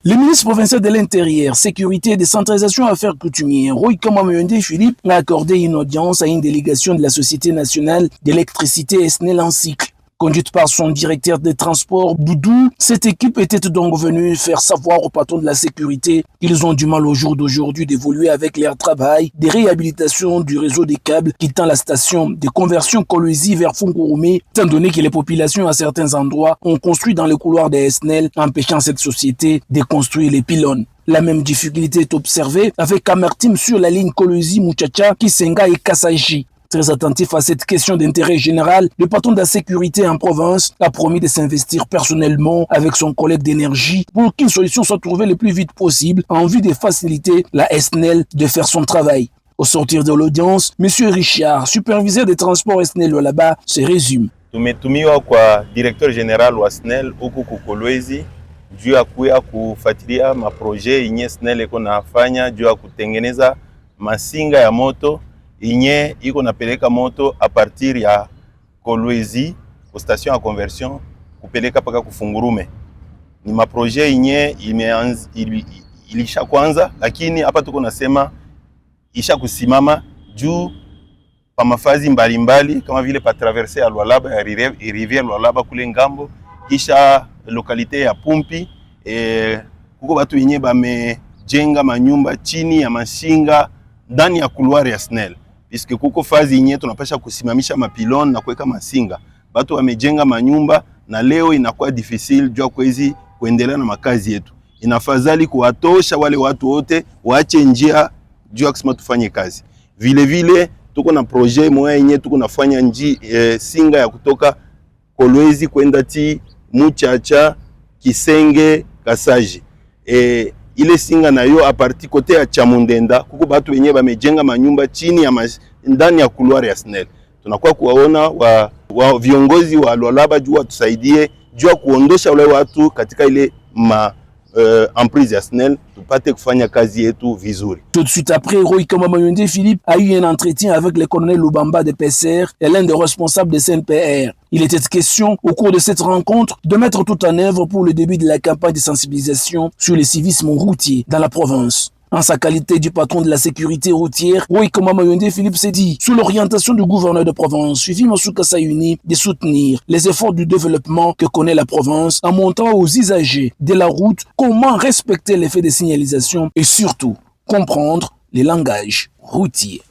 Le ministre provincial de l'Intérieur, Sécurité et Décentralisation Affaires coutumières, Roy Kamamuyonde Philippe, a accordé une audience à une délégation de la Société nationale d'électricité SNEL en cycle. Conduite par son directeur des transports, Boudou, cette équipe était donc venue faire savoir aux patrons de la sécurité qu'ils ont du mal au jour d'aujourd'hui d'évoluer avec leur travail, des réhabilitations du réseau des câbles quittant la station de conversion Kolwezi vers Fungurume, étant donné que les populations à certains endroits ont construit dans le couloir des SNEL, empêchant cette société de construire les pylônes. La même difficulté est observée avec amertume sur la ligne Kolwezi-Muchacha, Kisenga et Kasaji. Très attentif à cette question d'intérêt général, le patron de la sécurité en province a promis de s'investir personnellement avec son collègue d'énergie pour qu'une solution soit trouvée le plus vite possible en vue de faciliter la SNEL de faire son travail. Au sortir de l'audience, M. Richard, superviseur des transports SNEL là-bas, se résume. Tumetumiwa kwa directeur general wa SNEL huku Kolwezi juu ya kuya kufuatilia maproje yenye SNEL iko nafanya juu ya kutengeneza masinga ya moto inye iko napeleka moto a partir ya Kolwezi ku station ya conversion kupeleka paka Kufungurume. Ni maproje inye ilisha kwanza, lakini hapa tuko nasema isha kusimama juu pa mafazi mbalimbali kama vile pa traverser ya Lualaba ya rivière Lualaba kule ngambo, kisha lokalite ya Pumpi kuko batu yenye bamejenga manyumba chini ya masinga ndani ya couloir ya SNEL. Puisque kuko fazi yenye tunapasha kusimamisha mapilon na kuweka masinga. Batu wamejenga manyumba na leo inakuwa difficile jua kwezi kuendelea na makazi yetu. Inafadhali kuwatosha wale watu wote waache njia jua kusema tufanye kazi. Vile vile tuko na projet moya yenye tuko nafanya singa ya kutoka Kolwezi kwenda ti Muchacha, Kisenge, Kasaji. Ile singa na yo aparti kote ya Chamundenda kuko batu wenye bamejenga manyumba chini ya ndani ya couloir ya SNEL. Tunakuwa kuwaona wa viongozi wa Lualaba juu tusaidie juu kuondosha wale watu katika ile emprise ya SNEL tupate kufanya kazi yetu vizuri. Tout de suite après, Roy Kamamuyonde Philippe a eu un entretien avec le colonel Lubamba de PCR et l'un des responsables de CNPR. Il était question, au cours de cette rencontre, de mettre tout en œuvre pour le début de la campagne de sensibilisation sur le civisme routier dans la province. En sa qualité du patron de la sécurité routière, Roy Kamamuyonde Philippe s'est dit, sous l'orientation du gouverneur de province, Fifi Masuka Sayuni, de soutenir les efforts du développement que connaît la province en montrant aux usagers de la route comment respecter les faits de signalisation et surtout comprendre les langages routiers.